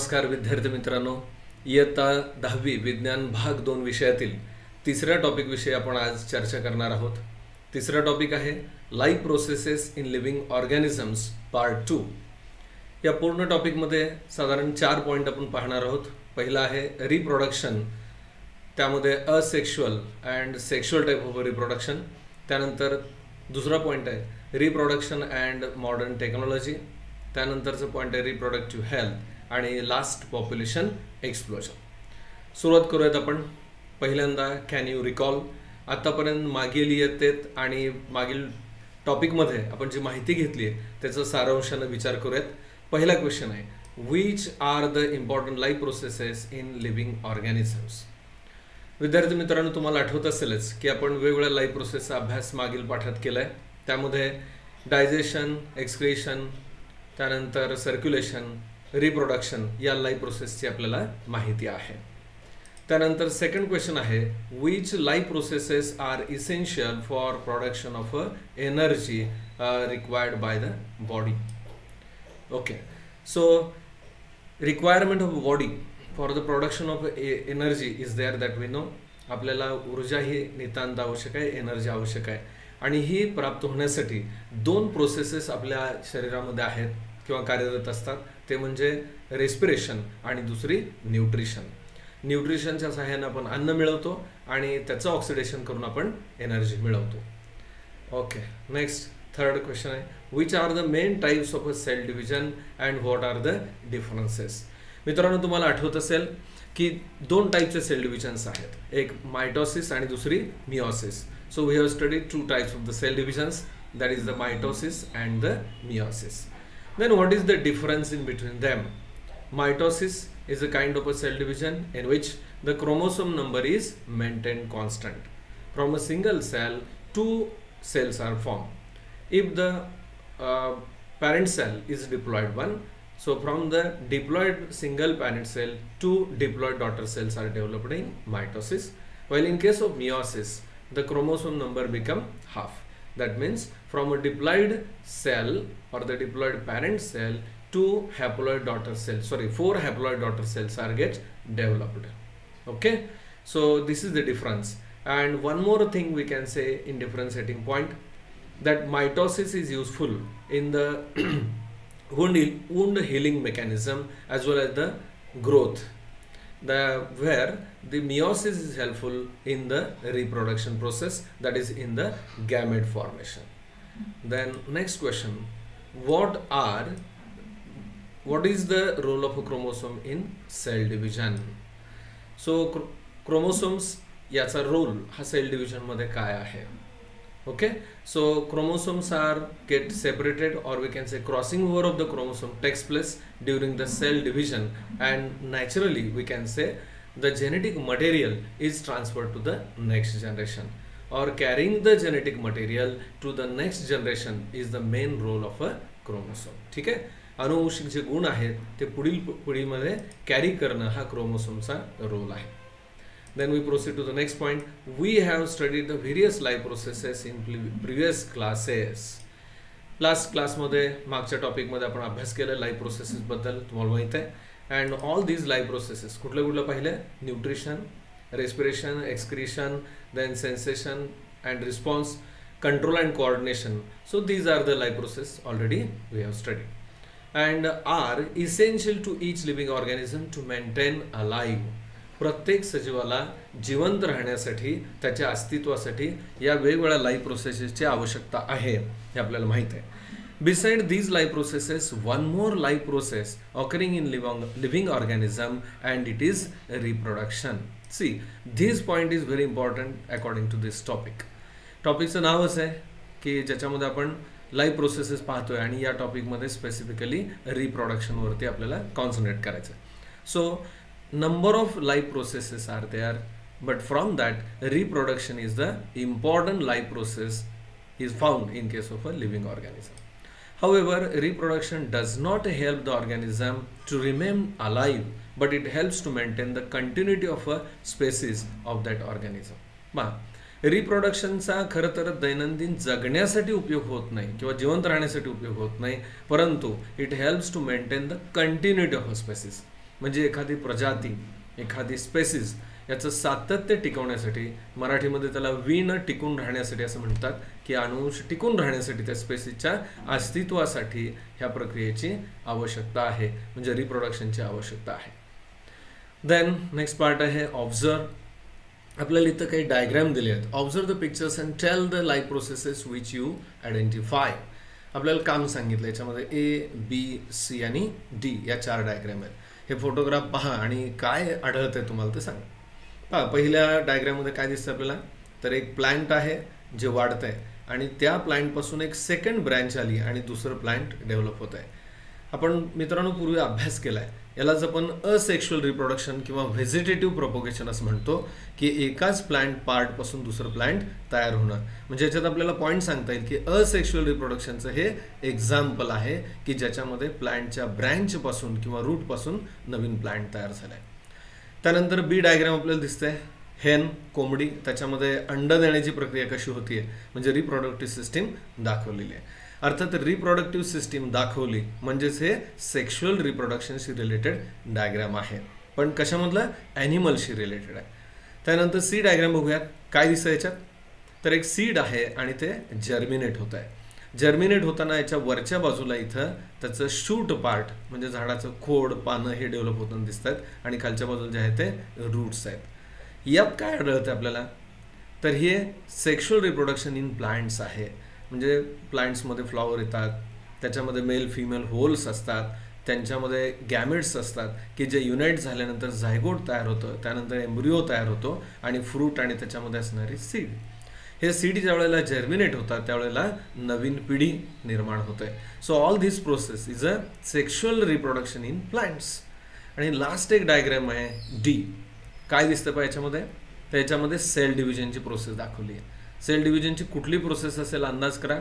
नमस्कार विद्यार्थी मित्रांनो, इयत्ता 10वी विज्ञान भाग 2 विषयातील तिसऱ्या टॉपिक विषयी आपण आज चर्चा करणार आहोत। तिसरा टॉपिक आहे life processes in living organisms part 2। या पूर्ण टॉपिकमध्ये साधारण 4 पॉइंट आपण पाहणार आहोत। पहिला आहे रिप्रोडक्शन, त्यामध्ये asexual and sexual type of reproduction. त्यानंतर दुसरा पॉइंट आहे रिप्रोडक्शन अँड मॉडर्न टेक्नॉलॉजी। त्यानंतरचं पॉइंट आहे रिप्रोडक्टिव्ह हेल्थ आणि लास्ट पॉप्युलेशन एक्सप्लोजन। सुरुवात करूयात आपण। पहिल्यांदा कॅन यू रिकॉल, आतापर्यंत मागील इयत्तेत आणि मागील टॉपिकमध्ये आपण जी माहिती घेतली आहे त्याचा सारांशाने विचार करूयात। पहिला क्वेश्चन आहे which are the important life processes in living organisms. विद्यार्थी मित्रांनो, तुम्हाला आठवत असेलच की आपण वेगवेगळ्या लाईफ प्रोसेसचा अभ्यास मागील पाठात केला आहे। त्यामध्ये डायजेशन, एक्सक्रीशन, त्यानंतर सर्क्युलेशन, रिप्रोडक्शन या लाईफ प्रोसेसची आपल्याला माहिती आहे। त्यानंतर सेकंड क्वेश्चन आहे which life processes are essential for production of energy required by the body. Okay, so requirement of body for the production of energy is there that we know. आपल्याला ऊर्जा ही नितांत आवश्यक आहे, एनर्जी आवश्यक आहे, आणि ही प्राप्त होण्यासाठी दोन प्रोसेसेस आपल्या शरीरामध्ये आहेत किंवा कार्यरत असतात। ते म्हणजे रेस्पिरेशन आणि दुसरी न्यूट्रिशन। न्यूट्रिशनच्या सहाय्याने आपण अन्न मिळवतो आणि त्याचं ऑक्सिडेशन करून आपण एनर्जी मिळवतो। ओके, नेक्स्ट थर्ड क्वेश्चन आहे which are the main types of a cell division and what are the differences. मित्रांनो, तुम्हाला आठवत असेल की दोन टाइपचे सेल डिव्हिजन्स आहेत, एक मायटोसिस आणि दुसरी meiosis. So we have studied two types of the cell divisions, that is the mitosis and the meiosis. Then what is the difference in between them? Mitosis is a kind of a cell division in which the chromosome number is maintained constant. From a single cell, two cells are formed. If the parent cell is diploid one, so from the diploid single parent cell, two diploid daughter cells are developed in mitosis. While in case of meiosis, the chromosome number become half. That means from a diploid cell or the diploid parent cell, four haploid daughter cells are get developed. Okay, so this is the difference. And one more thing we can say in differentiating point, that mitosis is useful in the wound healing mechanism as well as the growth, where the meiosis is helpful in the reproduction process, that is in the gamete formation. Then next question, what is the role of a chromosome in cell division? So chromosomes याचा role हा sale division मध्ये काय आहे? Okay, so chromosomes are get separated, or we can say crossing over of the chromosome takes place during the cell division, and naturally we can say the genetic material is transferred to the next generation, or carrying the genetic material to the next generation is the main role of a chromosome. ठीक आहे, अनुवंशिक जे गुण आहेत ते पुढील पिढीमध्ये carry करणं हा क्रोमोसोमचा रोल आहे। Then we proceed to the next point. We have studied the various life processes in previous classes. Last class मध्ये मागच्या टॉपिक मध्ये आपण अभ्यास केला लाईफ प्रोसेसेस बद्दल, तुम्हाला माहित आहे। And all these life processes कुठलं पाहिले? Nutrition, respiration, excretion, then sensation and response, control and coordination. So these are the life process already we have studied and are essential to each living organism to maintain alive. प्रत्येक सजीवाला जिवंत राहण्यासाठी, त्याच्या अस्तित्वासाठी या वेगवेगळ्या लाईफ प्रोसेसेसची आवश्यकता आहे, हे आपल्याला माहित आहे. Beside these life processes, one more life process occurring in living organism and it is reproduction. See, this point is very important according to this topic. टॉपिकचं नावच आहे की ज्याच्यामध्ये आपण लाईफ प्रोसेसेस पाहतोय, आणि या टॉपिकमध्ये स्पेसिफिकली रिप्रोडक्शनवरती आपल्याला कॉन्सन्ट्रेट करायचं आहे. So number of life processes are there, but from that reproduction is the important life process is found in case of a living organism. However, reproduction does not help the organism to remain alive, but it helps to maintain the continuity of a species of that organism. रिप्रोडक्शनचा खरं तर दैनंदिन जगण्यासाठी उपयोग होत नाही किंवा जिवंत राहण्यासाठी उपयोग होत नाही, परंतु it helps to maintain the continuity of a species. म्हणजे एखादी प्रजाती, एखादी स्पेसिस याचं सातत्य टिकवण्यासाठी, मराठीमध्ये त्याला वीण टिकून राहण्यासाठी असं म्हणतात, की अनुवंश टिकून राहण्यासाठी त्या स्पेसिसच्या अस्तित्वासाठी ह्या प्रक्रियेची आवश्यकता आहे, म्हणजे रिप्रोडक्शनची आवश्यकता आहे. देन नेक्स्ट पार्ट आहे ऑब्झर्व. आपल्याला इथं काही डायग्राम दिले आहेत. Observe the pictures and tell the life processes which you identify. आपल्याला काम सांगितलं, याच्यामध्ये A, B, C आणि D या 4 डायग्राम आहेत. हे फोटोग्राफ पहा आणि काय आढळतंय तुम्हाला ते सांगा. पहा, पहिल्या डायग्राममध्ये काय दिसतं आपल्याला, तर एक प्लांट आहे जे वाढत आहे आणि त्या प्लांटपासून एक सेकंड ब्रँच आली आणि दुसरं प्लांट डेव्हलप होत आहे. आपण मित्रांनो पूर्वी अभ्यास केला आहे, यालाच आपण असेक्शुअल रिप्रोडक्शन किंवा व्हेजिटेटिव्ह प्रोपोगेशन असं म्हणतो, की एकाच प्लांट पार्टपासून दुसरं प्लांट तयार होणं. म्हणजे याच्यात आपल्याला पॉईंट सांगता येईल की असेक्शुअल रिप्रोडक्शनचं हे एक्झाम्पल आहे, की ज्याच्यामध्ये प्लांटच्या ब्रँचपासून किंवा रूटपासून नवीन प्लांट तयार झाला आहे. त्यानंतर बी डायग्राम आपल्याला दिसतंय. हेन, कोंबडी, त्याच्यामध्ये अंड देण्याची प्रक्रिया कशी होतीये, म्हणजे रिप्रोडक्टिव्ह सिस्टीम दाखवलेली आहे. अर्थात रिप्रोडक्टिव्ह सिस्टीम दाखवली म्हणजेच हे सेक्शुअल रिप्रोडक्शनशी रिलेटेड डायग्राम आहे, पण कशामधलं, ॲनिमलशी रिलेटेड आहे. त्यानंतर सी डायग्राम बघूयात. काय दिसतं याच्यात, तर एक सीड आहे आणि ते जर्मिनेट होत आहे. जर्मिनेट होताना याच्या वरच्या बाजूला इथं त्याचं शूट पार्ट म्हणजे झाडाचं खोड, पानं हे डेव्हलप होताना दिसत आहेत आणि खालच्या बाजूला जे आहे ते रूट्स आहेत. यात काय आढळतं आपल्याला, तर हे सेक्शुअल रिप्रोडक्शन इन प्लांट्स आहे. म्हणजे प्लांट्समध्ये फ्लॉवर येतात, त्याच्यामध्ये मेल फिमेल होल्स असतात, त्यांच्यामध्ये गॅमेट्स असतात की जे युनाईट झाल्यानंतर झायगोट तयार होतं, त्यानंतर एम्ब्रिओ तयार होतो आणि फ्रूट आणि त्याच्यामध्ये असणारी सीड. हे सीड ज्या वेळेला जर्मिनेट होतात त्यावेळेला नवीन पिढी निर्माण होते. So all this process is a sexual reproduction in plants. आणि लास्ट एक डायग्राम आहे डी. काय दिसतं पहा याच्यामध्ये, तर याच्यामध्ये सेल डिव्हिजनची प्रोसेस दाखवली आहे. सेल डिव्हिजनची कुठली प्रोसेस असेल अंदाज करा.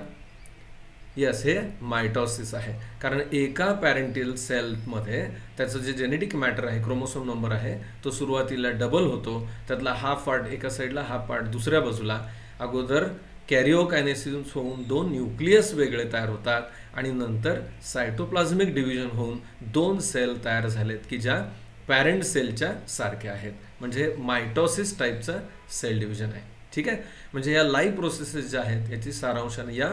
यस, हे मायटॉसिस आहे. कारण एका पॅरेंटियल सेलमध्ये त्याचं जे जेनेटिक मॅटर आहे, क्रोमोसोम नंबर आहे, तो सुरुवातीला डबल होतो. त्यातला हाफ पार्ट एका साईडला, हाफ पार्ट दुसऱ्या बाजूला. अगोदर कॅरिओकायनेसिस होऊन 2 न्यूक्लियस वेगळे तयार होतात आणि नंतर सायटोप्लाझमिक डिव्हिजन होऊन 2 सेल तयार झालेत की ज्या पॅरेंट सेलच्या सारख्या आहेत. म्हणजे मायटॉसिस टाईपचं सेल डिव्हिजन आहे. ठीक आहे, म्हणजे या लाईव्ह प्रोसेसेस ज्या आहेत याची सारांशाने या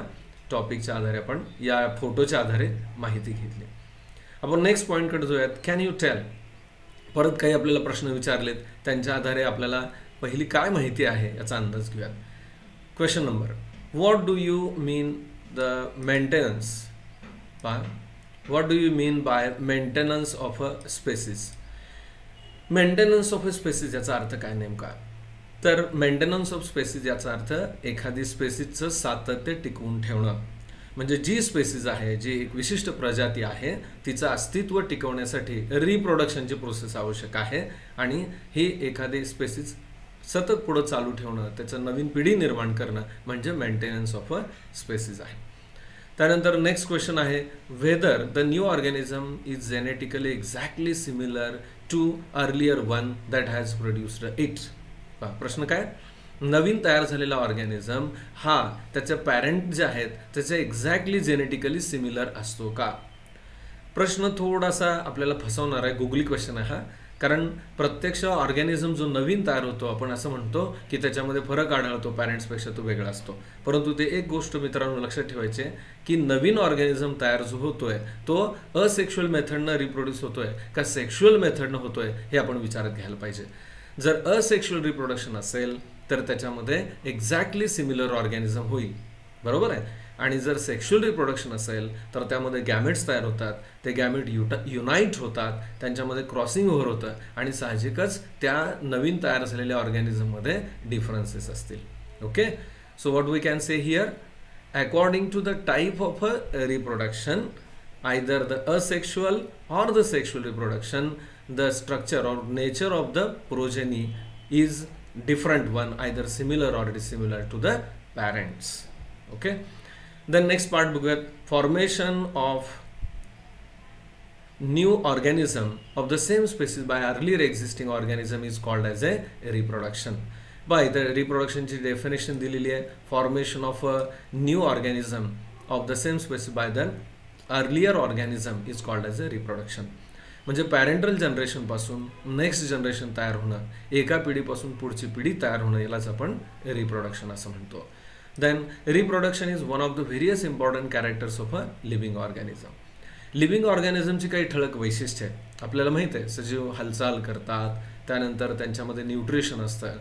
टॉपिकच्या आधारे आपण या फोटोच्या आधारे माहिती घेतली. आपण नेक्स्ट पॉईंटकडे जाऊयात. Can you tell. परत काही आपल्याला प्रश्न विचारलेत, त्यांच्या आधारे आपल्याला पहिली काय माहिती आहे याचा अंदाज घेऊयात. Question number, what do you mean the maintenance. पहा, what do you mean by maintenance of a species. Maintenance of a species याचा अर्थ काय नेमका, तर मेंटेनन्स ऑफ स्पेसिस याचा अर्थ एखादी स्पेसिसचं सातत्य टिकवून ठेवणं. म्हणजे जी स्पेसिस आहे, जी एक विशिष्ट प्रजाती आहे, तिचं अस्तित्व टिकवण्यासाठी रिप्रोडक्शनची प्रोसेस आवश्यक आहे आणि ही एखादी स्पेसिस सतत पुढं चालू ठेवणं, त्याचं नवीन पिढी निर्माण करणं म्हणजे मेंटेनन्स ऑफ अ स्पेसिस आहे. त्यानंतर नेक्स्ट क्वेश्चन आहे, whether the new organism is genetically exactly similar to earlier one that has produced it. प्रश्न काय, नवीन तयार झालेला ऑर्गॅनिझम हा त्याचे पॅरेंट जे आहेत त्याचे एक्झॅक्टली जेनेटिकली सिमिलर असतो का. प्रश्न थोडासा आपल्याला फसवणार आहे, गुगली क्वेश्चन आहे हा. कारण प्रत्यक्ष ऑर्गॅनिझम जो नवीन तयार होतो आपण असं म्हणतो की त्याच्यामध्ये फरक आढळतो, पॅरेंट्सपेक्षा तो वेगळा असतो. परंतु ते एक गोष्ट मित्रांनो लक्षात ठेवायची की नवीन ऑर्गॅनिझम तयार जो होतोय तो असेक्शुअल मेथडनं रिप्रोड्यूस होतोय का सेक्शुअल मेथडनं होतोय हे आपण विचारात घ्यायला पाहिजे. जर असेक्शुअल रिप्रोडक्शन असेल तर त्याच्यामध्ये एक्झॅक्टली सिमिलर ऑर्गॅनिझम होईल, बरोबर आहे. आणि जर सेक्शुअल रिप्रोडक्शन असेल तर त्यामध्ये गॅमेट्स तयार होतात, ते गॅमेट युनाईट होतात, त्यांच्यामध्ये क्रॉसिंग ओव्हर होतं आणि साहजिकच त्या नवीन तयार झालेल्या ऑर्गॅनिझममध्ये डिफरन्सेस असतील. Okay, so what we can say here, according to the type of a reproduction, either the asexual or the sexual reproduction, the structure or nature of the progeny is different one, either similar or dissimilar to the parents. Okay, then next part बघूयात, formation of new organism of the same species by earlier existing organism is called as a reproduction. by the reproduction ची definition दिलेली आहे, formation of a new organism of the same species by the earlier organism is called as a reproduction. म्हणजे parental जनरेशनपासून next generation तयार होणं, एका पिढीपासून पुढची पिढी तयार होणं, यालाच आपण रिप्रोडक्शन असं म्हणतो. Then reproduction is one of the various important characters of a living organism. Living ऑर्गॅनिझमची काही ठळक वैशिष्ट्ये आहेत. आपल्याला माहीत आहे सजीव हालचाल करतात, त्यानंतर त्यांच्यामध्ये न्यूट्रिशन असतं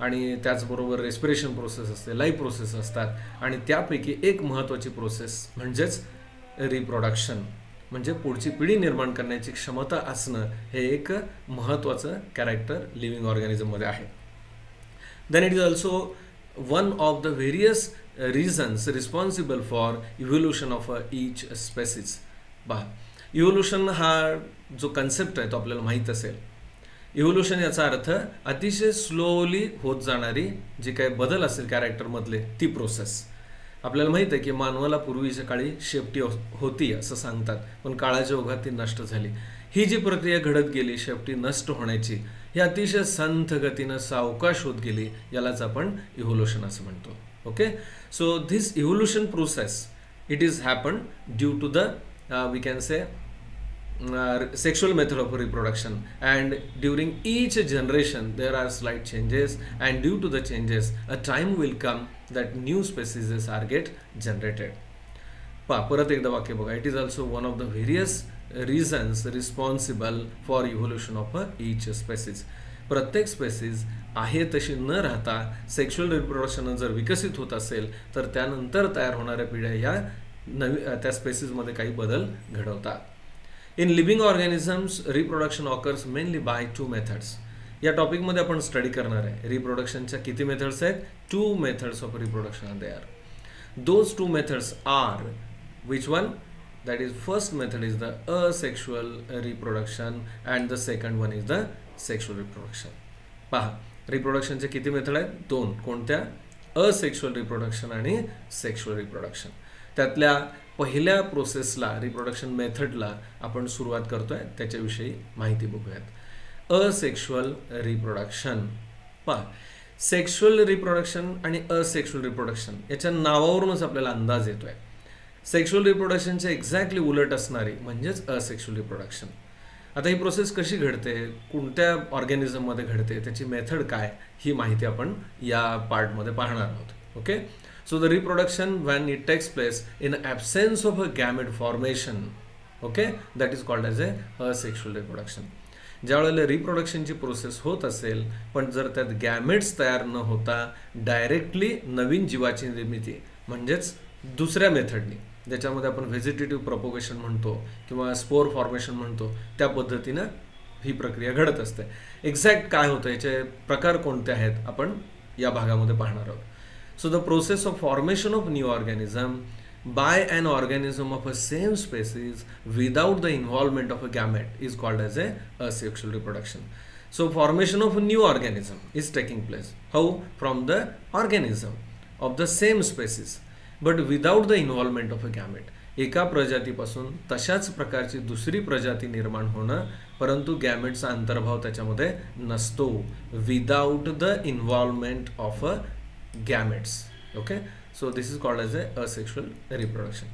आणि त्याचबरोबर रेस्पिरेशन प्रोसेस असते, लाईफ प्रोसेस असतात आणि त्यापैकी एक महत्त्वाची प्रोसेस म्हणजेच रिप्रोडक्शन, म्हणजे पुढची पिढी निर्माण करण्याची क्षमता असणं, हे एक महत्त्वाचं कॅरेक्टर लिव्हिंग ऑर्गॅनिझममध्ये आहे. Then it is also one of the various reasons responsible for evolution of each species. पहा, इव्होल्युशन हा जो कन्सेप्ट आहे तो आपल्याला माहीत असेल. इव्होल्युशन याचा अर्थ अतिशय स्लोली होत जाणारी जी काही बदल असेल कॅरेक्टरमधले ती प्रोसेस. आपल्याला माहीत आहे की मानवाला पूर्वीच्या काळी शेपटी होती असं सांगतात, पण काळाच्या ओघात ती नष्ट झाली. ही जी प्रक्रिया घडत गेली शेपटी नष्ट होण्याची, ही अतिशय संथ गतीनं सावकाश होत गेली, यालाच आपण इव्होल्युशन असं म्हणतो. Okay, so this evolution process it is happen due to the we can say sexual method of reproduction, and during each generation there are slight changes, and due to the changes a time will come that new species are get generated. परत एकदा वाक्य बघा. It is also one of the various reasons responsible for evolution of each species. प्रत्येक species आहे तशी न राहता sexual reproduction जर विकसित होत असेल तर त्यानंतर तयार होणाऱ्या पिढ्या या त्या स्पेसीजमध्ये काही बदल घडवतात. In living organisms reproduction occurs mainly by 2 methods. या टॉपिकमध्ये आपण स्टडी करणार आहे रिप्रोडक्शनच्या किती मेथड्स आहेत. 2 methods of reproduction they are. Those 2 methods are which one? That is first method is the asexual reproduction and the second one is the sexual reproduction. पहा, रिप्रोडक्शनचे किती method आहेत? 2. कोणत्या? असेक्शुअल रिप्रोडक्शन आणि सेक्शुअल रिप्रोडक्शन. त्यातल्या पहिल्या प्रोसेसला, reproduction मेथडला आपण सुरुवात करतोय, त्याच्याविषयी माहिती बघूयात. Asexual reproduction. पहा, सेक्शुअल रिप्रोडक्शन आणि असेक्शुअल रिप्रोडक्शन याच्या नावावरूनच आपल्याला अंदाज येतोय. सेक्शुअल रिप्रोडक्शनच्या एक्झॅक्टली उलट असणारी म्हणजेच असेक्शुअल रिप्रोडक्शन. आता ही प्रोसेस कशी घडते, कोणत्या ऑर्गॅनिझममध्ये घडते, त्याची मेथड काय, ही माहिती आपण या पार्टमध्ये पाहणार आहोत. Okay, so the reproduction when it takes place in absence of a gamete formation, okay, that is called as a asexual reproduction. ज्यावेळेला रिप्रोडक्शनची प्रोसेस होत असेल पण जर त्यात गॅमेट्स तयार न होता डायरेक्टली नवीन जीवाची निर्मिती म्हणजेच दुसऱ्या मेथडनी, ज्याच्यामध्ये आपण व्हेजिटेटिव्ह प्रोपोगेशन म्हणतो किंवा स्पोर फॉर्मेशन म्हणतो, त्या पद्धतीनं ही प्रक्रिया घडत असते. एक्झॅक्ट काय होतं, याचे प्रकार कोणते आहेत, आपण या भागामध्ये पाहणार आहोत. So the process of formation of new organism by an organism of a same species without the involvement of a gamete is called as a asexual reproduction. So formation of a new organism is taking place. How? From the organism of the same species but without the involvement of a gamete. एका प्रजातीपासून तशाच प्रकारची दुसरी प्रजाती निर्माण होणं, परंतु गॅमेटचा अंतर्भाव त्याच्यामध्ये नसतो. Without the involvement of a gametes. Okay, so this is called as a asexual reproduction.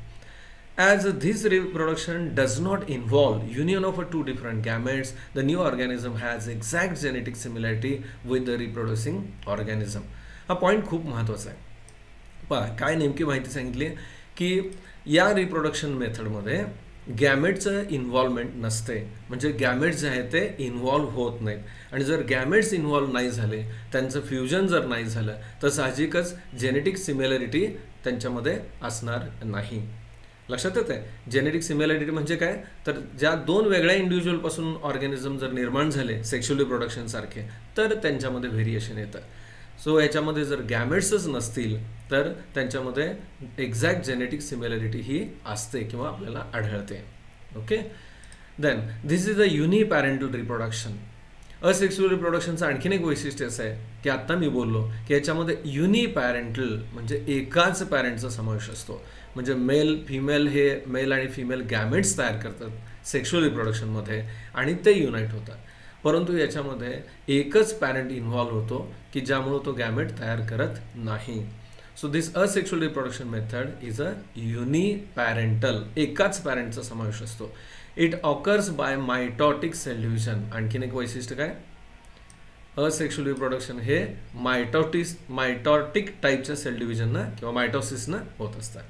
As this reproduction does not involve union of 2 different gametes, the new organism has exact genetic similarity with the reproducing organism. हा point खूप महत्त्वाचा आहे. पहा, काय नेमकी माहिती सांगितली की या रिप्रोडक्शन मेथडमध्ये गॅमेटचं इन्व्हॉल्वमेंट नसते, म्हणजे गॅमेट्स जे आहेत ते इन्व्हॉल्व होत नाहीत. आणि जर गॅमेट्स इन्व्हॉल्व नाही झाले, त्यांचं फ्युजन जर नाही झालं, तर साहजिकच जेनेटिक सिमिलॅरिटी त्यांच्यामध्ये असणार नाही. लक्षात येते? जेनेटिक सिमिलॅरिटी म्हणजे काय, तर ज्या 2 वेगळ्या इंडिव्हिज्युअलपासून ऑर्गॅनिझम जर निर्माण झाले सेक्शुअल रिप्रोडक्शनसारखे, तर त्यांच्यामध्ये व्हेरिएशन येतं. सो याच्यामध्ये जर गॅमेट्सच नसतील तर त्यांच्यामध्ये एक्झॅक्ट जेनेटिक सिमिलॅरिटी ही असते किंवा आपल्याला आढळते. Okay, then this is a uniparental reproduction. Asexual रिप्रोडक्शनचं आणखीन एक वैशिष्ट्य असं आहे की आत्ता मी बोललो की याच्यामध्ये युनिपॅरेंटल म्हणजे एकाच पॅरेंटचा समावेश असतो. म्हणजे मेल फिमेल हे मेल आणि फिमेल गॅमेट्स तयार करतात सेक्शुअल रिप्रोडक्शनमध्ये आणि ते युनाईट होतात. परंतु याच्यामध्ये एकच पॅरेंट इन्व्हॉल्व होतो की ज्यामुळे तो गॅमेट तयार करत नाही. So this asexual reproduction method is a uniparental, एकाच पॅरेंटचा समावेश असतो. It occurs by mitotic cell division. आणखीन एक वैशिष्ट्य काय, असेक्शुअल रिप्रोडक्शन हे मायटॉटिक टाईपच्या सेल डिव्हिजननं किंवा मायटोसिसनं होत असतात.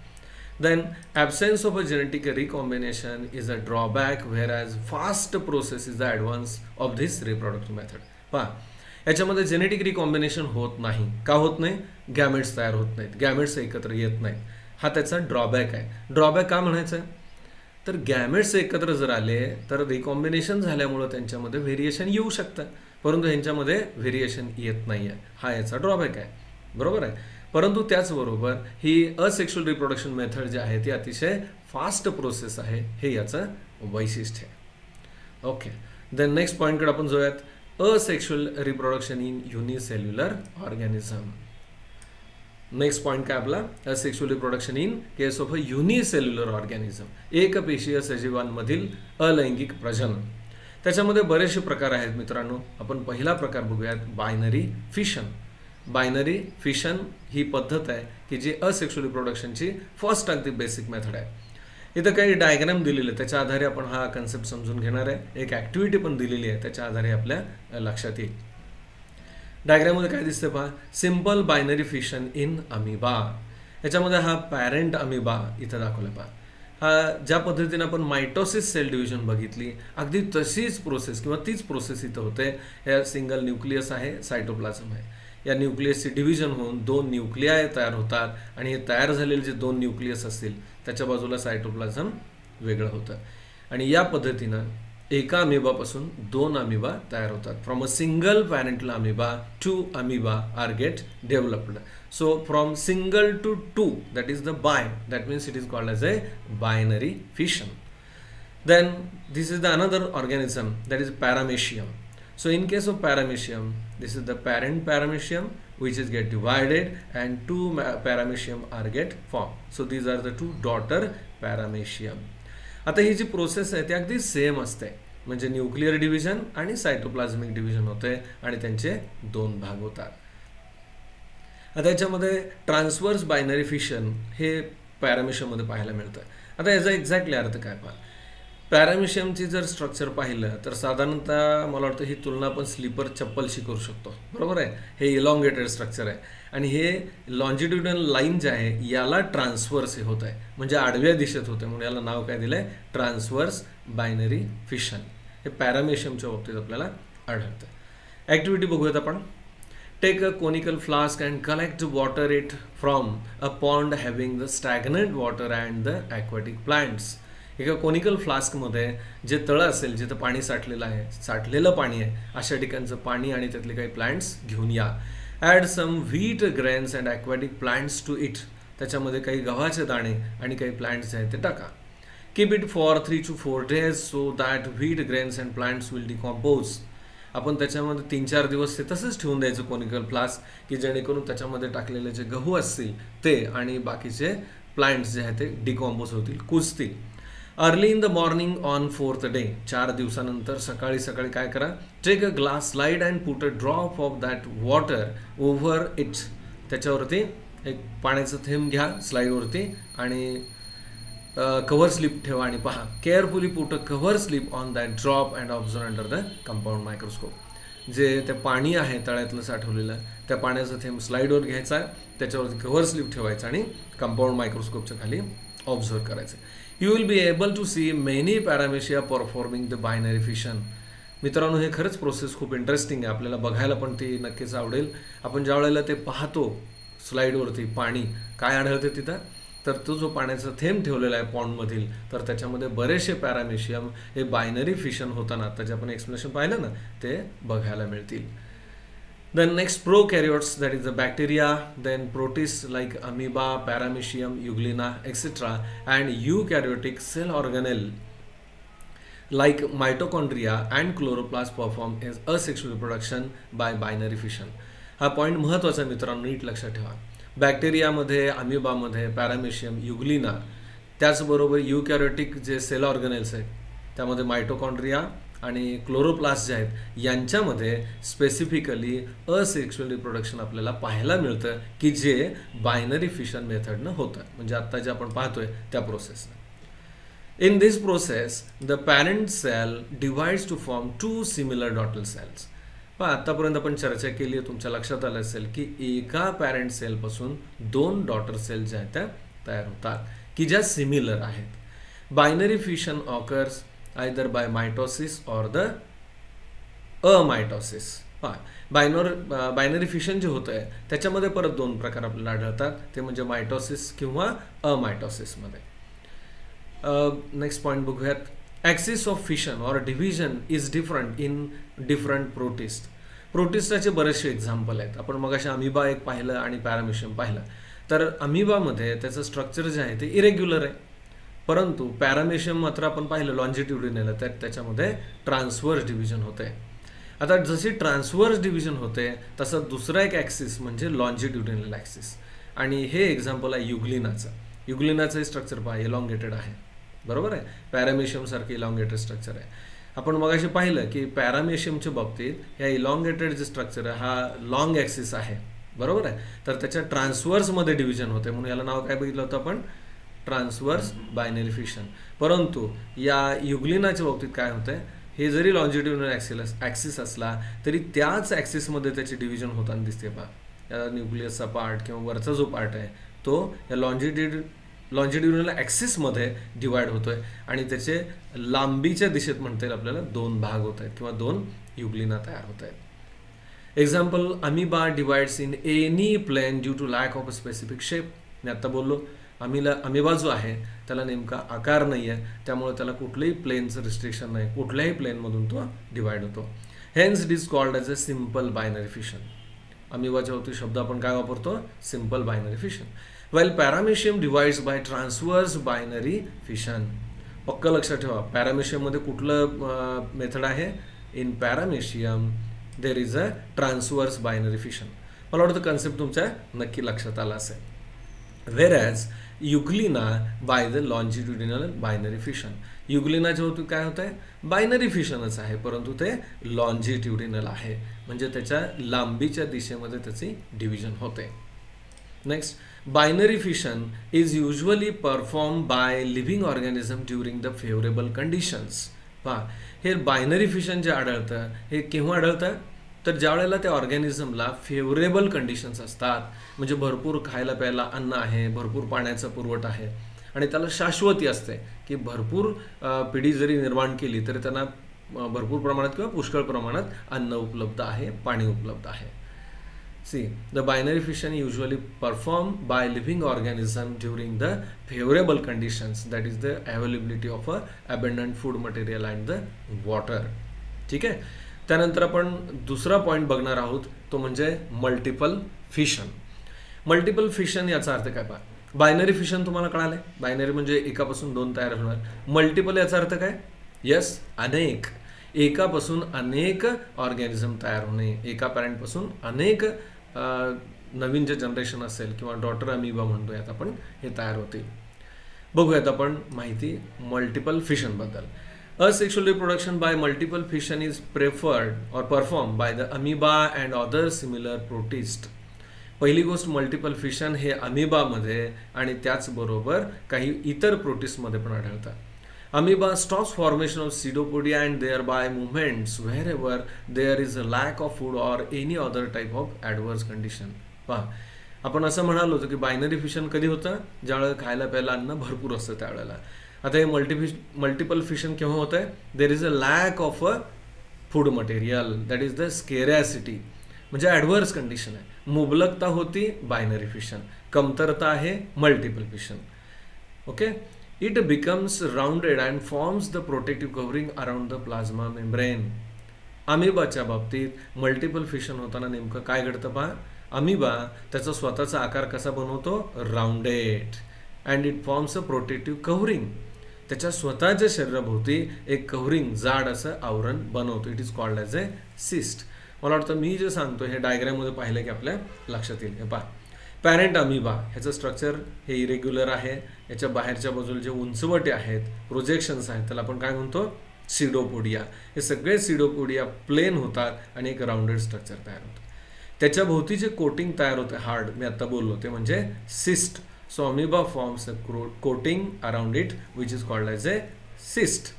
Then absence of a genetic recombination is a drawback, whereas fast process is the advance of this reproductive method. पहा, याच्यामध्ये जेनेटिक रिकॉम्बिनेशन होत नाही. का होत नाही? गॅमेट्स तयार होत नाहीत, गॅमेट्स एकत्र येत नाहीत. हा त्याचा ड्रॉबॅक आहे. ड्रॉबॅक का म्हणायचं आहे? तर गॅमेट्स एकत्र जर आले तर रिकॉम्बिनेशन झाल्यामुळं त्यांच्यामध्ये व्हेरिएशन येऊ शकतं, परंतु ह्यांच्यामध्ये व्हेरिएशन येत नाही आहे. हा याचा ड्रॉबॅक आहे. बरोबर आहे. परंतु त्याचबरोबर ही असेक्शुअल रिप्रोडक्शन मेथड जी आहे ती अतिशय फास्ट प्रोसेस आहे, हे याचं वैशिष्ट्य आहे. ओके, देन नेक्स्ट पॉईंटकडे आपण जाऊयात. Asexual reproduction in unicellular organism. Next point काय आपला, asexual reproduction in case of a unicellular organism. एकपेशीय सजीवांमधील अलैंगिक प्रजनन. त्याच्यामध्ये बरेचसे प्रकार आहेत मित्रांनो. आपण पहिला प्रकार बघूयात, बायनरी फिशन. बायनरी फिशन ही पद्धत आहे की जी असेक्शुअल रिप्रोडक्शनची फर्स्ट अगदी बेसिक मेथड आहे. इथं काही डायग्राम दिलेले, त्याच्या आधारे आपण हा कन्सेप्ट समजून घेणार आहे. एक ॲक्टिव्हिटी पण दिलेली आहे, त्याच्या आधारे आपल्या लक्षात येईल. डायग्राममध्ये काय दिसतं पहा, simple binary fission in amoeba. याच्यामध्ये हा पॅरेंट अमिबा इथं दाखवला पहा. हा ज्या पद्धतीने आपण मायटोसिस सेल डिव्हिजन बघितली, अगदी तशीच प्रोसेस किंवा तीच प्रोसेस इथं होते. या सिंगल न्यूक्लियस आहे, सायटोप्लाझम आहे. या न्यूक्लियसचे डिव्हिजन होऊन 2 न्यूक्लियाय तयार होतात आणि हे तयार झालेले जे 2 न्यूक्लियस असतील त्याच्या बाजूला सायटोप्लाझम वेगळं होतं. आणि या पद्धतीनं एका अमिबापासून 2 अमिबा तयार होतात. From a single parental amoeba 2 amoeba are get developed. So from single to 2, that is the by, that means it is called as a binary fission. Then this is the another organism, that is paramecium. So in case of paramecium, this is the parent paramecium which is get divided and 2 paramecium are get formed. So these are the 2 daughter paramecium. आता ही जी process आहे ती अगदी same असते, म्हणजे nuclear division आणि सायटोप्लाझमिक division होते आणि त्यांचे 2 भाग होतात. आता याच्यामध्ये ट्रान्सवर्स बायनरी फिशन हे पॅरामेशियममध्ये पाहायला मिळतं. आता याचा एक्झॅक्टली अर्थ काय पहा, पॅरामेशियमची जर स्ट्रक्चर पाहिलं तर साधारणतः मला वाटतं ही तुलना आपण स्लीपर चप्पलशी करू शकतो. बरोबर आहे. हे इलॉंगेटेड स्ट्रक्चर आहे आणि हे लॉन्जिट्युडनल लाईन जे आहे याला ट्रान्सवर्स हे होत आहे, म्हणजे आडव्या दिशेत होते, म्हणून याला नाव काय दिलं आहे, ट्रान्सवर्स बायनरी फिशन. हे पॅरामेशियमच्या बाबतीत आपल्याला आढळतं. ॲक्टिव्हिटी बघूयात आपण. Take a conical flask and collect water it from a pond having the stagnant water and the aquatic plants. एका कोनिकल फ्लास्कमध्ये जे तळं असेल, जिथं पाणी साठलेलं आहे, साठलेलं पाणी आहे, अशा ठिकाणचं पाणी आणि त्यातले काही प्लांट्स घेऊन या. Add some wheat grains and aquatic plants to it. त्याच्यामध्ये काही गव्हाचे दाणे आणि काही प्लांट्स जे आहेत ते टाका. Keep it for 3 to 4 days so that wheat grains and plants will decompose. आपण त्याच्यामध्ये 3-4 दिवस ते तसंच ठेवून द्यायचं कोनिकल फ्लास्क, की जेणेकरून त्याच्यामध्ये टाकलेले जे गहू असतील ते आणि बाकीचे प्लांट्स जे आहेत ते डिकॉम्पोज होतील, कुजतील. Early in the morning on 4th day, 4 दिवसानंतर सकाळी सकाळी काय करा, take a glass slide and put a drop of that water over it. त्याच्यावरती एक पाण्याचं थेंब घ्या स्लाईडवरती आणि कव्हर स्लिप ठेवा आणि पहा. Carefully put a cover slip on that drop and observe under the compound microscope. जे ते पाणी आहे तळ्यातलं साठवलेलं, त्या पाण्याचं थेंब स्लाईडवर घ्यायचा, त्याच्यावरती कव्हर स्लिप ठेवायचं आणि कंपाऊंड मायक्रोस्कोपच्या खाली ऑब्झर्व करायचं. You will be able to see many paramecia performing the binary fission. मित्रांनो, हे खरंच प्रोसेस खूप इंटरेस्टिंग आहे, आपल्याला बघायला पण ती नक्कीच आवडेल. आपण ज्या वेळेला ते पाहतो स्लाईडवरती पाणी काय आढळते तिथं, तर तो जो पाण्याचा थेंब ठेवलेला आहे पॉन्डमधील, तर त्याच्यामध्ये बरेचसे पॅरामेशियम हे बायनरी फिशन होताना आता जे आपण एक्सप्लेनेशन पाहिलं ना ते बघायला मिळतील. Then next prokaryotes, that is the bacteria, then protists like amoeba, paramecium, euglena, etc. and eukaryotic cell organelle like mitochondria and chloroplast perform as asexual reproduction by binary fission. हा पॉइंट महत्त्वाचा मित्रांनो, नीट लक्षात ठेवा. बॅक्टेरियामध्ये, अमिबामध्ये, पॅरामेशियम, युग्लिना, त्याचबरोबर युकॅरियोटिक जे sale organelles आहेत त्यामध्ये mitochondria आणि क्लोरोप्लास्ट जे आहेत यांच्यामध्ये स्पेसिफिकली असेक्शुअल रिप्रोडक्शन आपल्याला पाहायला मिळतं, की जे बायनरी फिशन मेथडनं होतं, म्हणजे आत्ता जे आपण पाहतोय त्या प्रोसेसनं. In this process, the parent cell divides to form two similar daughter cells. पण आतापर्यंत आपण चर्चा केली आहे, तुमच्या लक्षात आलं असेल की एका पॅरेंट सेलपासून दोन डॉटर सेल ज्या आहेत त्या तयार होतात की ज्या सिमिलर आहेत. Binary fission occurs either by mitosis or the amitosis. Binary fission जे होतं आहे त्याच्यामध्ये परत दोन प्रकार आपल्याला आढळतात, ते म्हणजे मायटोसिस किंवा अमायटोसिसमध्ये. नेक्स्ट पॉईंट बघूयात. Axis of fission or division is different in different protist. प्रोटिस्टाचे बरेचसे एक्झाम्पल आहेत. आपण मग अशा अमिबा एक पाहिलं आणि पॅरामिशियम पाहिलं. तर अमिबामध्ये त्याचं स्ट्रक्चर जे आहे ते इरेग्युलर आहे, परंतु पॅरामिशियम मात्र आपण पाहिलं लॉन्जिट्युडिनल, त्याच्यामध्ये ट्रान्सवर्स डिव्हिजन होते. आता जशी ट्रान्सवर्स डिव्हिजन होते तसं दुसरा एक ॲक्सिस म्हणजे लॉन्जिट्युडिनल ॲक्सिस, आणि हे एक्झाम्पल आहे युग्लिनाचं. युग्लिनाचं स्ट्रक्चर पहा, इलॉंगेटेड आहे, बरोबर आहे. पॅरामिशियमसारखं इलॉंगेटेड स्ट्रक्चर आहे. आपण मगाशी पाहिलं की पॅरामिशियमच्या बाबतीत या इलॉंगेटेड जे स्ट्रक्चर आहे हा लॉंग ॲक्सिस आहे, बरोबर आहे. तर त्याच्या ट्रान्सवर्समध्ये डिव्हिजन होते, म्हणून याला नाव काय बघितलं होतं आपण, ट्रान्सवर्स बायनरी फिशन. परंतु या युग्लिनाच्या बाबतीत काय होतंय, हे जरी लॉन्जिट्युडिनल ॲक्सिस असला तरी त्याच ॲक्सिसमध्ये त्याची डिव्हिजन होताना दिसते. पहा, या न्यूक्लियसचा पार्ट किंवा वरचा जो पार्ट आहे तो या लॉन्जिट्युडिनल ॲक्सिसमध्ये डिवाइड होतोय आणि त्याचे लांबीच्या दिशेत म्हणता येईल आपल्याला दोन भाग होत आहेत किंवा दोन युग्लिना तयार होत आहेत. Example, amoeba divides in any plane due to lack of a specific shape. मी आता बोललो अमिबा जो आहे त्याला नेमका आकार नाही आहे, त्यामुळे त्याला कुठलंही प्लेनचं रिस्ट्रिक्शन नाही, कुठल्याही प्लेनमधून तो डिवाइड होतो. Hence it is called as a simple binary fission. अमिबाच्या होती शब्द आपण काय वापरतो, simple binary fission. Well paramecium divides by transverse binary fission. पक्क लक्षात ठेवा, पॅरामिशियममध्ये कुठलं मेथड आहे, in paramecium there is a transverse binary fission. मला वाटतं कन्सेप्ट तुमच्या नक्की लक्षात आला असेल. Whereas Euglena by the longitudinal binary fission. युग्लिनाच्या होती काय होत आहे, बायनरी फिशनच आहे, परंतु ते लॉन्जिट्युडिनल आहे, म्हणजे त्याच्या लांबीच्या दिशेमध्ये त्याची डिव्हिजन होते. Next, binary fission is usually perform by living organism during the favourable conditions. पहा, हे बायनरी फिशन जे आढळतं हे केव्हा आढळतं, तर ज्या वेळेला त्या ऑर्गॅनिझमला फेवरेबल कंडिशन्स असतात, म्हणजे भरपूर खायला प्यायला अन्न आहे, भरपूर पाण्याचा पुरवठा आहे आणि त्याला शाश्वती असते की भरपूर पिढी जरी निर्माण केली तरी त्यांना भरपूर प्रमाणात किंवा पुष्कळ प्रमाणात अन्न उपलब्ध आहे, पाणी उपलब्ध आहे. See, the binary fission usually perform by living organism during the favourable conditions, that is the availability of a abundant food material and the water. ठीक आहे. त्यानंतर आपण दुसरा पॉईंट बघणार आहोत, तो म्हणजे मल्टिपल फिशन. मल्टिपल फिशन याचा अर्थ काय पहा, बायनरी फिशन तुम्हाला कळाले, बायनरी म्हणजे एकापासून दोन तयार होणार. मल्टिपल याचा अर्थ काय, यस, अनेक, एकापासून अनेक ऑर्गॅनिझम तयार होणे, एका पॅरेंटपासून अनेक नवीन जे जनरेशन असेल किंवा डॉटर अमिबा म्हणतोय आता आपण, हे तयार होतील. बघूयात आपण माहिती multiple फिशनबद्दल. Asexual reproduction by multiple fission is preferred or performed by the amoeba and other similar protists. पहिली गोष्ट, मल्टिपल फिशन हे अमिबामध्ये आणि त्याचबरोबर काही इतर प्रोटिस्टमध्ये पण आढळतात. Amoeba stops formation of pseudopodia and thereby movements wherever there is a lack of food or any other type of adverse condition. पहा, आपण असं म्हणालो होतो की बायनरी फिशन कधी होतं, ज्यावेळेला खायला प्यायला अन्न भरपूर असतं त्यावेळेला. आता हे मल्टिपल फिशन केव्हा होतं आहे, there is a lack of a food material, that is the scarcity, म्हणजे ॲडव्हर्स कंडिशन आहे. मुबलकता होती बायनरी फिशन, कमतरता आहे multiple fission. Okay. It becomes rounded and forms the protective covering around the plasma membrane. अमिबाच्या बाबतीत multiple fission होताना नेमकं काय घडतं पहा, अमिबा त्याचा स्वतःचा आकार कसा बनवतो, rounded, and it forms a protective covering, त्याच्या स्वतःच्या शरीराभोवती एक कव्हरिंग, जाड असं आवरण बनवतो. It is called as a cyst. मला वाटतं मी जे सांगतो हे डायग्राममध्ये पाहिलं की आपल्या लक्षात येईल. हे पहा, पॅरेंट अमिबा ह्याचं स्ट्रक्चर हे इरेग्युलर आहे, याच्या बाहेरच्या बाजूला जे उंचवटे आहेत, प्रोजेक्शन्स आहेत, त्याला आपण काय म्हणतो, सीडोपोडिया. हे सगळे सीडोपोडिया प्लेन होतात आणि एक राउंडेड स्ट्रक्चर तयार होतं. त्याच्या भोवती जे कोटिंग तयार होतं हार्ड, मी आता बोललो ते म्हणजे cyst. So amoeba forms a coating around it which is called as a cyst.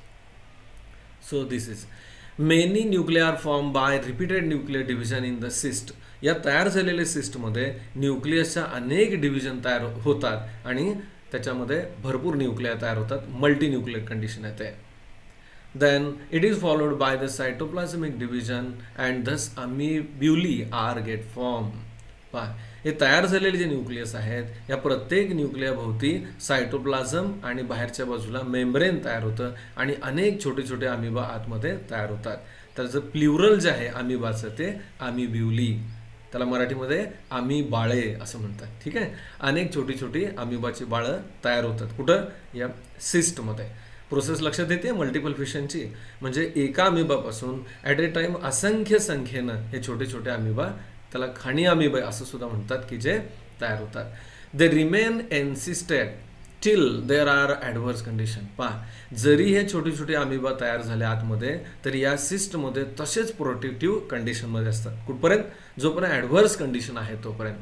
So this is many nuclei formed by repeated nuclear division in the cyst. या तयार झालेल्या सिस्टमध्ये न्यूक्लियसच्या अनेक डिव्हिजन तयार होतात आणि त्याच्यामध्ये भरपूर न्यूक्लिया तयार होतात. मल्टी न्यूक्लियर कंडिशन येते. Then it is followed by the cytoplasmic division and thus amoebulae are get formed. हे तयार झालेले जे न्यूक्लियस आहेत या प्रत्येक न्यूक्लिया भोवती सायटोप्लाझम आणि बाहेरच्या बाजूला मेम्ब्रेन तयार होतं आणि अनेक छोटे छोटे अमिबा आतमध्ये तयार होतात. त्याचं प्लुरल जे आहे अमिबाचं ते अमिब्युली, त्याला मराठीमध्ये आम्ही बाळे असं म्हणतात. ठीक आहे. अनेक छोटी छोटी अमिबाची बाळं तयार होतात. कुठं? या सिस्टमध्ये. प्रोसेस लक्षात येते मल्टिपल फिशनची. म्हणजे एका अमिबापासून ॲट ए टाइम असंख्य संख्येनं हे छोटे छोटे अमिबा, त्याला खाणी अमिबा असं सुद्धा म्हणतात, की जे तयार होतात. They remain encysted till there are adverse condition. पहा, जरी हे छोटे छोटे अमिबा तयार झाले आतमध्ये तरी या सिस्टमध्ये तसेच प्रोटेक्टिव्ह कंडिशनमध्ये असतात. कुठपर्यंत? जोपर्यंत ॲडव्हर्स कंडिशन आहे तोपर्यंत.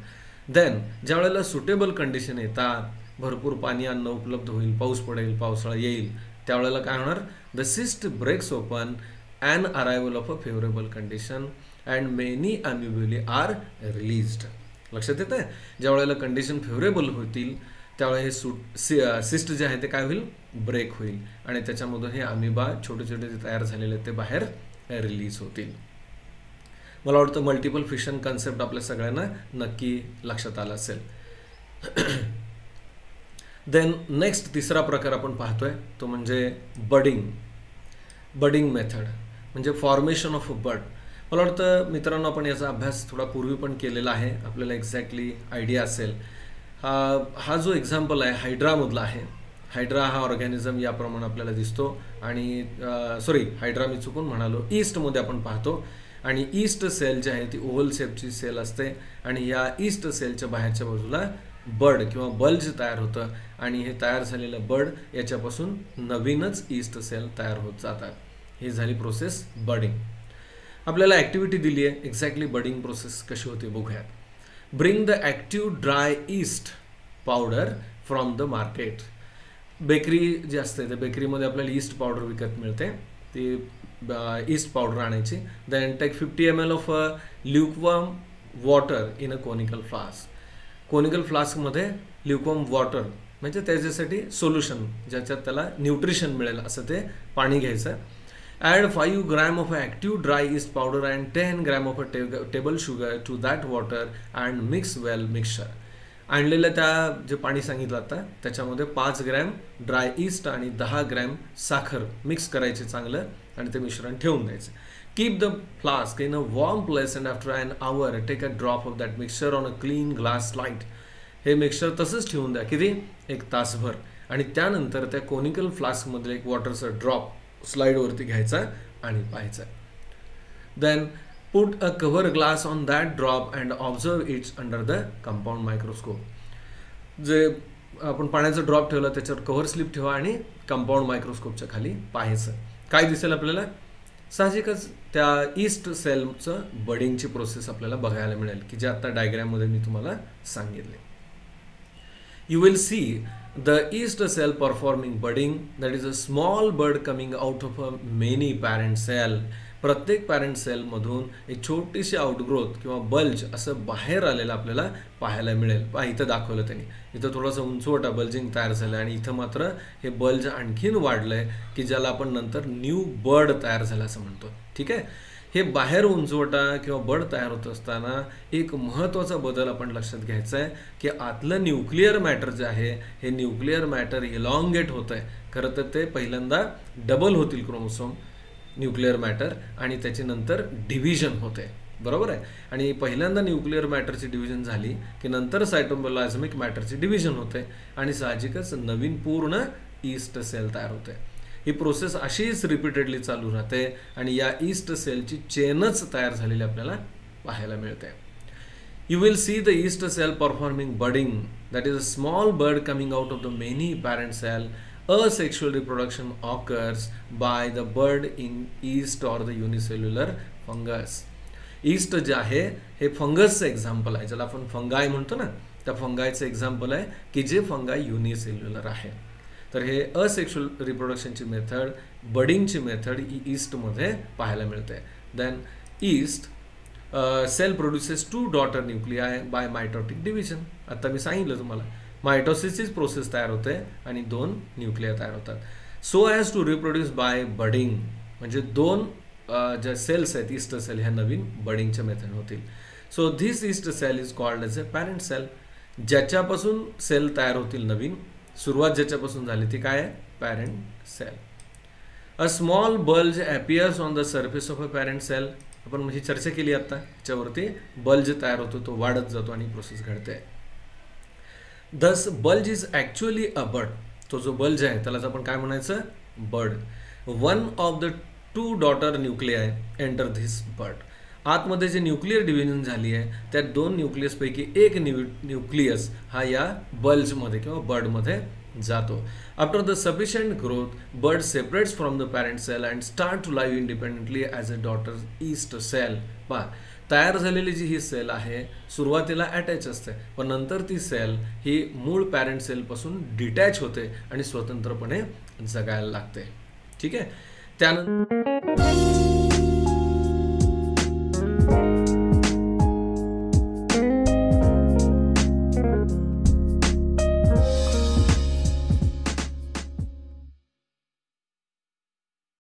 देन ज्या वेळेला सुटेबल कंडिशन येतात, भरपूर पाणी अन्न उपलब्ध होईल, पाऊस पडेल, पावसाळा येईल, त्यावेळेला काय होणार? The cyst breaks open and arrival of a favourable condition and many amoebulae are released. लक्षात येतं? ज्या वेळेला कंडिशन फेवरेबल होतील त्यावेळेला हे सिस्ट जे आहे ते काय होईल? ब्रेक होईल आणि त्याच्यामधून हे अमिबा छोटे छोटे जे तयार झालेले ते बाहेर रिलीज होतील. मला वाटतं मल्टिपल फिशन कन्सेप्ट आपल्या सगळ्यांना नक्की लक्षात आला असेल. देन नेक्स्ट तिसरा प्रकार आपण पाहतोय तो म्हणजे बडिंग मेथड, म्हणजे फॉर्मेशन ऑफ अ बड. मला वाटतं मित्रांनो आपण याचा अभ्यास थोडा पूर्वी पण केलेला आहे, आपल्याला एक्झॅक्टली आयडिया असेल. हा जो एक्झाम्पल आहे हायड्रामधला आहे. हायड्रा हा ऑर्गॅनिझम याप्रमाणे आपल्याला दिसतो आणि हायड्रा मी चुकून म्हणालो, ईस्टमध्ये आपण पाहतो आणि ईस्ट सेल जी आहे ती ओव्हल शेपची सेल असते आणि या ईस्ट सेलच्या बाहेरच्या बाजूला बड किंवा बल्ज तयार होतं आणि हे तयार झालेलं बड याच्यापासून नवीनच ईस्ट सेल तयार होत जातात. ही झाली प्रोसेस बडिंग. आपल्याला ॲक्टिव्हिटी दिली आहे, एक्झॅक्टली बडिंग प्रोसेस कशी होते बघूयात. Bring the active dry east powder from the market. Bakery जे असते त्या बेकरीमध्ये आपल्याला ईस्ट पावडर विकत मिळते, ती ईस्ट पावडर आणायची. Then take 50 ml of lukewarm water in a conical flask. Conical फ्लास्कमध्ये ल्युकवॉर्म वॉटर म्हणजे त्याच्यासाठी सोल्युशन ज्याच्यात त्याला न्यूट्रिशन मिळेल असं ते पाणी घ्यायचं. Add 5 grams of active dry yeast powder and 10 grams of a table sugar to that water and mix well mixture. आणलेलं त्या जे पाणी सांगितलं आता त्याच्यामध्ये 5 ग्रॅम ड्राय ईस्ट आणि 10 ग्रॅम साखर मिक्स करायचे चांगलं आणि ते मिश्रण ठेवून द्यायचं. Keep the flask in a warm place and after an hour take a drop of that mixture on a clean glass slide. हे मिक्सचर तसंच ठेवून द्या किती? 1 तासभर आणि त्यानंतर त्या कोनिकल फ्लास्कमधलं एक वॉटरचा ड्रॉप स्लाइडवरती घ्यायचा आणि पाहायचा. Then put a cover glass on that drop and observe its under the compound microscope. जे आपण पाण्याचा ड्रॉप ठेवला त्याच्यावर कव्हर स्लिप ठेवा आणि कंपाऊंड मायक्रोस्कोपच्या खाली पाहायचं. काय दिसेल आपल्याला? साहजिकच त्या ईस्ट सेलचं बडिंगची प्रोसेस आपल्याला बघायला मिळेल की जे आता डायग्रॅममध्ये मी तुम्हाला सांगितले. You will see the yeast cell performing budding, that is a small bud coming out of a many parent cell. प्रत्येक पॅरेंट सेलमधून एक छोटीशी आउटग्रोथ किंवा बल्ज असं बाहेर आलेलं आपल्याला पाहायला मिळेल. इथं दाखवलं त्यांनी, इथं थोडंसं उंचवटा बल्जिंग तयार झालं आणि इथं मात्र हे बल्ज आणखीन वाढलंय की ज्याला आपण नंतर न्यू बर्ड तयार झालं असं म्हणतो. ठीक आहे. हे बाहेर उंचवटा किंवा बड तयार होत असताना एक महत्त्वाचा बदल आपण लक्षात घ्यायचा आहे की आतलं न्यूक्लिअर मॅटर जे आहे हे न्यूक्लिअर मॅटर इलॉंगेट होत आहे. खरं तर ते पहिल्यांदा डबल होतील क्रोमोसोम न्यूक्लिअर मॅटर आणि त्याची नंतर डिव्हिजन होते. बरोबर आहे. आणि पहिल्यांदा न्यूक्लिअर मॅटरची डिव्हिजन झाली की नंतर सायटोप्लाझमिक मॅटरची डिव्हिजन होते आणि साहजिकच नवीन पूर्ण ईस्ट सेल तयार होते. ही प्रोसेस अशीच रिपीटेडली चालू राहते आणि या ईस्ट सेलची चेनच तयार झालेली आपल्याला पाहायला मिळते. You will see the yeast cell performing budding, that is a small bud coming out of the many parent cell. Asexual reproduction occurs by the bud in yeast or the unicellular fungus. East जे आहे हे फंगसचं example आहे, ज्याला आपण फंगाय म्हणतो ना, त्या फंगायचं example आहे की जे फंगाय युनिसेल्युलर आहे. तर हे असेक्शुअल रिप्रोडक्शनची मेथड, बडिंगची मेथड ही ईस्टमध्ये पाहायला मिळते. Then yeast cell produces 2 daughter nuclei by mitotic division. आता मी सांगितलं तुम्हाला मायटोसिसचीच प्रोसेस तयार होते आणि 2 न्यूक्लिया तयार होतात. So as to reproduce by budding, म्हणजे 2 ज्या सेल्स आहेत ईस्ट सेल ह्या नवीन बडिंगच्या मेथड होतील. So this yeast cell is called as a parent cell. ज्याच्यापासून सेल तयार होतील नवीन, सुरुवात ज्याच्यापासून झाली ती काय आहे? Parent cell. A small bulge appears on the surface of a parent cell. आपण म्हणजे चर्चा केली आता, त्याच्यावरती बल्ज तयार होतो, तो वाढत जातो आणि प्रोसेस घडते. Thus bulge is actually a bud. तो जो बल्ज आहे त्यालाच आपण काय म्हणायचं? Bud. One of the 2 daughter nuclei enter this bud. आतमध्ये जे न्यूक्लियर डिव्हिजन झाली आहे त्या 2 न्यूक्लियसपैकी एक न्यूक्लियस हा या बल्जमध्ये किंवा बर्डमध्ये जातो. After the sufficient growth, bird separates from the parent cell and start to live independently as a daughter yeast cell. पहा, तयार झालेली जी ही सेल आहे सुरुवातीला अटॅच असते, पण नंतर ती सेल ही मूळ पॅरेंट सेलपासून डिटॅच होते आणि स्वतंत्रपणे जगायला लागते. ठीक आहे. त्यानंतर